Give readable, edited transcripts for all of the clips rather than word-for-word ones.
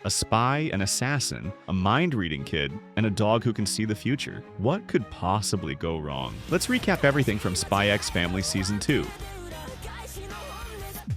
A spy, an assassin, a mind-reading kid, and a dog who can see the future. What could possibly go wrong? Let's recap everything from Spy X Family Season 2.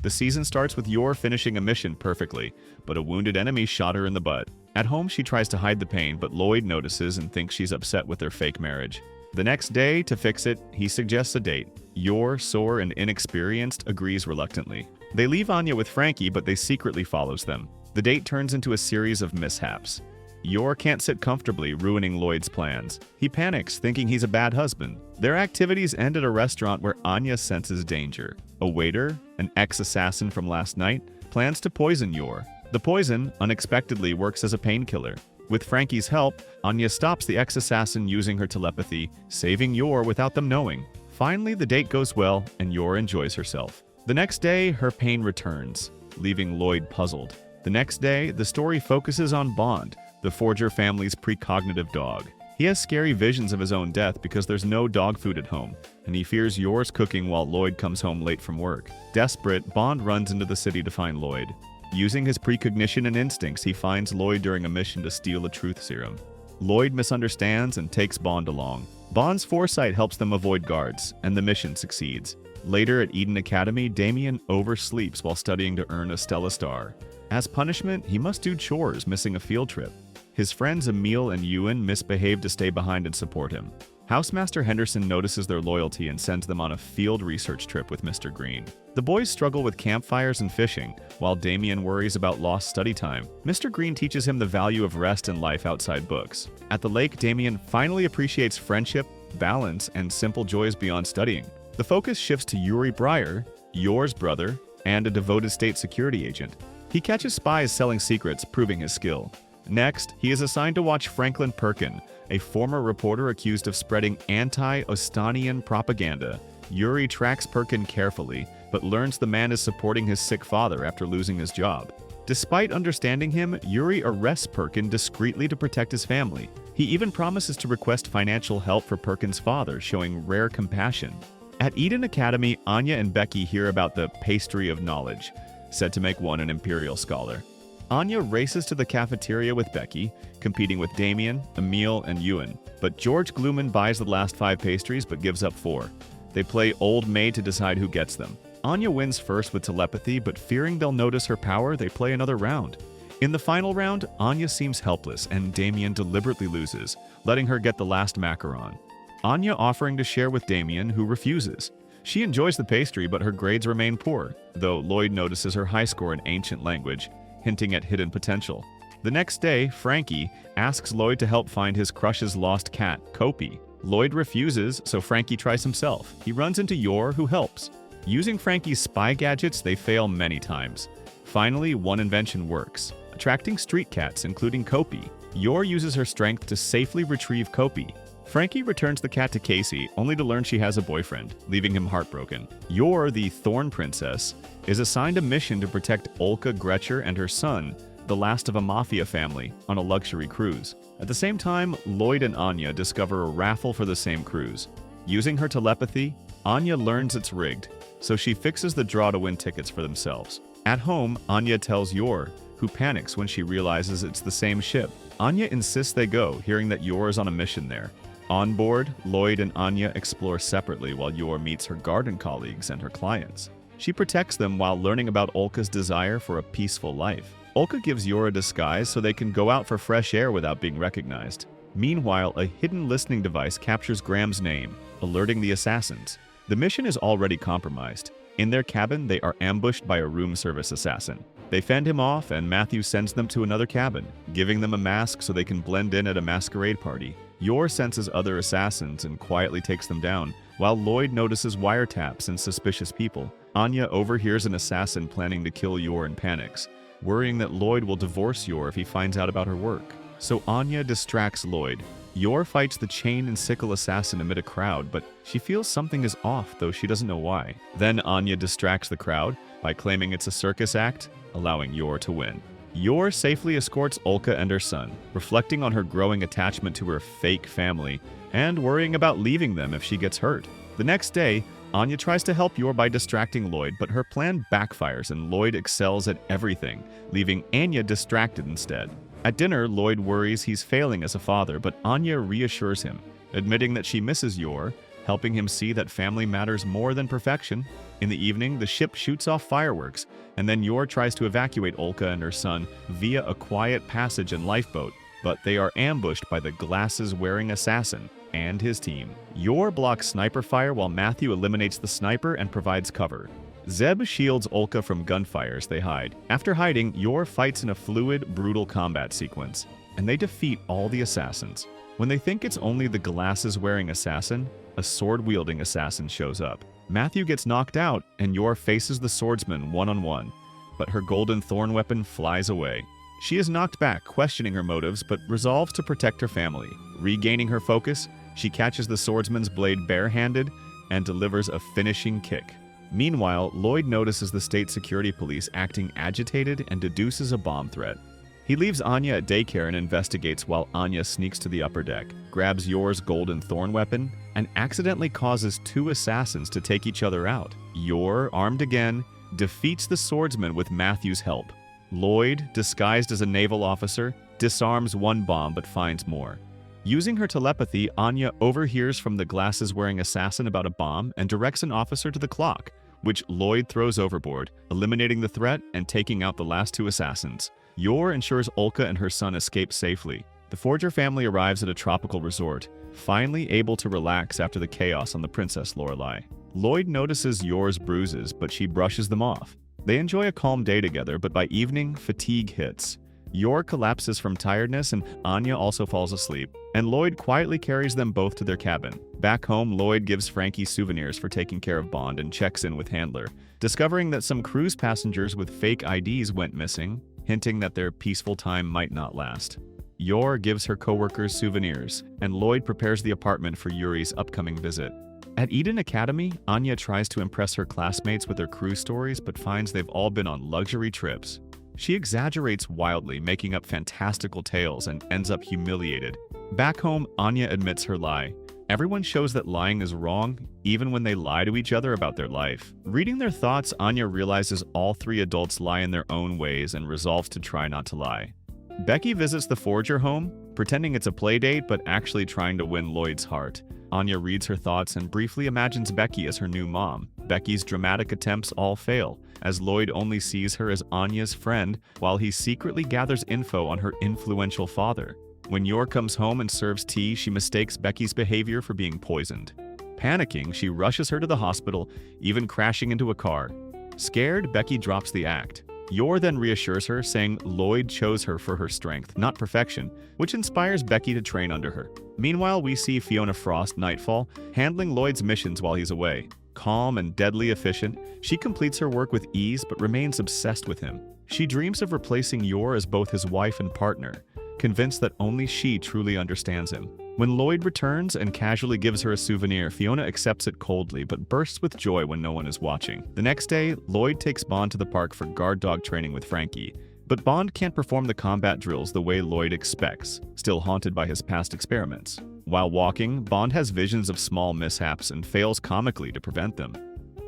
The season starts with Yor finishing a mission perfectly, but a wounded enemy shot her in the butt. At home, she tries to hide the pain, but Loid notices and thinks she's upset with their fake marriage. The next day, to fix it, he suggests a date. Yor, sore and inexperienced, agrees reluctantly. They leave Anya with Frankie, but they secretly follows them. The date turns into a series of mishaps. Yor can't sit comfortably, ruining Loid's plans. He panics, thinking he's a bad husband. Their activities end at a restaurant where Anya senses danger. A waiter, an ex-assassin from last night, plans to poison Yor. The poison, unexpectedly, works as a painkiller. With Frankie's help, Anya stops the ex-assassin using her telepathy, saving Yor without them knowing. Finally, the date goes well, and Yor enjoys herself. The next day, her pain returns, leaving Loid puzzled. The next day, the story focuses on Bond, the Forger family's precognitive dog. He has scary visions of his own death because there's no dog food at home, and he fears Yor's cooking while Loid comes home late from work. Desperate, Bond runs into the city to find Loid. Using his precognition and instincts, he finds Loid during a mission to steal a truth serum. Loid misunderstands and takes Bond along. Bond's foresight helps them avoid guards, and the mission succeeds. Later at Eden Academy, Damian oversleeps while studying to earn a Stella Star. As punishment, he must do chores, missing a field trip. His friends Emil and Ewan misbehave to stay behind and support him. Housemaster Henderson notices their loyalty and sends them on a field research trip with Mr. Green. The boys struggle with campfires and fishing, while Damian worries about lost study time. Mr. Green teaches him the value of rest and life outside books. At the lake, Damian finally appreciates friendship, balance, and simple joys beyond studying. The focus shifts to Yuri Breyer, Yor's brother, and a devoted state security agent. He catches spies selling secrets, proving his skill. Next, he is assigned to watch Franklin Perkin, a former reporter accused of spreading anti-Ostanian propaganda. Yuri tracks Perkin carefully, but learns the man is supporting his sick father after losing his job. Despite understanding him, Yuri arrests Perkin discreetly to protect his family. He even promises to request financial help for Perkin's father, showing rare compassion. At Eden Academy, Anya and Becky hear about the pastry of knowledge, said to make one an imperial scholar. Anya races to the cafeteria with Becky, competing with Damian, Emil, and Ewan. But George Gluman buys the last 5 pastries but gives up 4. They play Old Maid to decide who gets them. Anya wins first with telepathy, but fearing they'll notice her power, they play another round. In the final round, Anya seems helpless and Damian deliberately loses, letting her get the last macaron. Anya offering to share with Damian, who refuses. She enjoys the pastry, but her grades remain poor, though Loid notices her high score in ancient language, hinting at hidden potential. The next day, Frankie asks Loid to help find his crush's lost cat, Kopi. Loid refuses, so Frankie tries himself. He runs into Yor, who helps. Using Frankie's spy gadgets, they fail many times. Finally, one invention works, attracting street cats, including Kopi. Yor uses her strength to safely retrieve Kopi. Frankie returns the cat to Casey, only to learn she has a boyfriend, leaving him heartbroken. Yor, the Thorn Princess, is assigned a mission to protect Olka Gretcher and her son, the last of a mafia family, on a luxury cruise. At the same time, Loid and Anya discover a raffle for the same cruise. Using her telepathy, Anya learns it's rigged, so she fixes the draw to win tickets for themselves. At home, Anya tells Yor, who panics when she realizes it's the same ship. Anya insists they go, hearing that Yor is on a mission there. On board, Loid and Anya explore separately while Yor meets her garden colleagues and her clients. She protects them while learning about Olka's desire for a peaceful life. Olka gives Yor a disguise so they can go out for fresh air without being recognized. Meanwhile, a hidden listening device captures Graham's name, alerting the assassins. The mission is already compromised. In their cabin, they are ambushed by a room service assassin. They fend him off, and Matthew sends them to another cabin, giving them a mask so they can blend in at a masquerade party. Yor senses other assassins and quietly takes them down, while Loid notices wiretaps and suspicious people. Anya overhears an assassin planning to kill Yor and panics, worrying that Loid will divorce Yor if he finds out about her work. So Anya distracts Loid. Yor fights the chain and sickle assassin amid a crowd, but she feels something is off, though she doesn't know why. Then Anya distracts the crowd by claiming it's a circus act, allowing Yor to win. Yor safely escorts Olka and her son, reflecting on her growing attachment to her fake family and worrying about leaving them if she gets hurt. The next day, Anya tries to help Yor by distracting Loid, but her plan backfires and Loid excels at everything, leaving Anya distracted instead. At dinner, Loid worries he's failing as a father, but Anya reassures him, admitting that she misses Yor, helping him see that family matters more than perfection. In the evening, the ship shoots off fireworks, and then Yor tries to evacuate Olka and her son via a quiet passage and lifeboat, but they are ambushed by the glasses-wearing assassin and his team. Yor blocks sniper fire while Matthew eliminates the sniper and provides cover. Zeb shields Olka from gunfire as they hide. After hiding, Yor fights in a fluid, brutal combat sequence, and they defeat all the assassins. When they think it's only the glasses-wearing assassin, a sword-wielding assassin shows up. Matthew gets knocked out, and Yor faces the swordsman one-on-one, but her golden thorn weapon flies away. She is knocked back, questioning her motives, but resolves to protect her family. Regaining her focus, she catches the swordsman's blade barehanded and delivers a finishing kick. Meanwhile, Loid notices the state security police acting agitated and deduces a bomb threat. He leaves Anya at daycare and investigates while Anya sneaks to the upper deck, grabs Yor's golden thorn weapon, and accidentally causes two assassins to take each other out. Yor, armed again, defeats the swordsman with Matthew's help. Loid, disguised as a naval officer, disarms one bomb but finds more. Using her telepathy, Anya overhears from the glasses-wearing assassin about a bomb and directs an officer to the clock, which Loid throws overboard, eliminating the threat and taking out the last two assassins. Yor ensures Olka and her son escape safely. The Forger family arrives at a tropical resort, finally able to relax after the chaos on the Princess Lorelei. Loid notices Yor's bruises, but she brushes them off. They enjoy a calm day together, but by evening, fatigue hits. Yor collapses from tiredness and Anya also falls asleep, and Loid quietly carries them both to their cabin. Back home, Loid gives Frankie souvenirs for taking care of Bond and checks in with Handler, discovering that some cruise passengers with fake IDs went missing, hinting that their peaceful time might not last. Yor gives her coworkers souvenirs, and Loid prepares the apartment for Yuri's upcoming visit. At Eden Academy, Anya tries to impress her classmates with her cruise stories but finds they've all been on luxury trips. She exaggerates wildly, making up fantastical tales and ends up humiliated. Back home, Anya admits her lie. Everyone shows that lying is wrong, even when they lie to each other about their life. Reading their thoughts, Anya realizes all three adults lie in their own ways and resolves to try not to lie. Becky visits the Forger home, pretending it's a playdate but actually trying to win Loid's heart. Anya reads her thoughts and briefly imagines Becky as her new mom. Becky's dramatic attempts all fail, as Loid only sees her as Anya's friend while he secretly gathers info on her influential father. When Yor comes home and serves tea, she mistakes Becky's behavior for being poisoned. Panicking, she rushes her to the hospital, even crashing into a car. Scared, Becky drops the act. Yor then reassures her, saying Loid chose her for her strength, not perfection, which inspires Becky to train under her. Meanwhile, we see Fiona Frost, Nightfall, handling Loid's missions while he's away. Calm and deadly efficient, she completes her work with ease but remains obsessed with him. She dreams of replacing Yor as both his wife and partner, convinced that only she truly understands him. When Loid returns and casually gives her a souvenir, Fiona accepts it coldly but bursts with joy when no one is watching. The next day, Loid takes Bond to the park for guard dog training with Frankie, but Bond can't perform the combat drills the way Loid expects, still haunted by his past experiments. While walking, Bond has visions of small mishaps and fails comically to prevent them.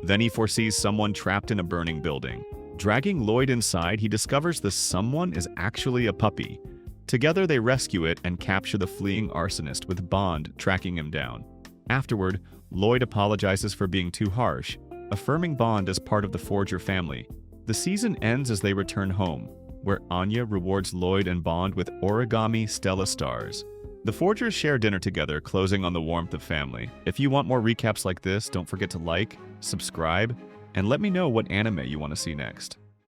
Then he foresees someone trapped in a burning building. Dragging Loid inside, he discovers the someone is actually a puppy. Together they rescue it and capture the fleeing arsonist, with Bond tracking him down. Afterward, Loid apologizes for being too harsh, affirming Bond as part of the Forger family. The season ends as they return home, where Anya rewards Loid and Bond with origami Stella stars. The Forgers share dinner together, closing on the warmth of family. If you want more recaps like this, don't forget to like, subscribe, and let me know what anime you want to see next.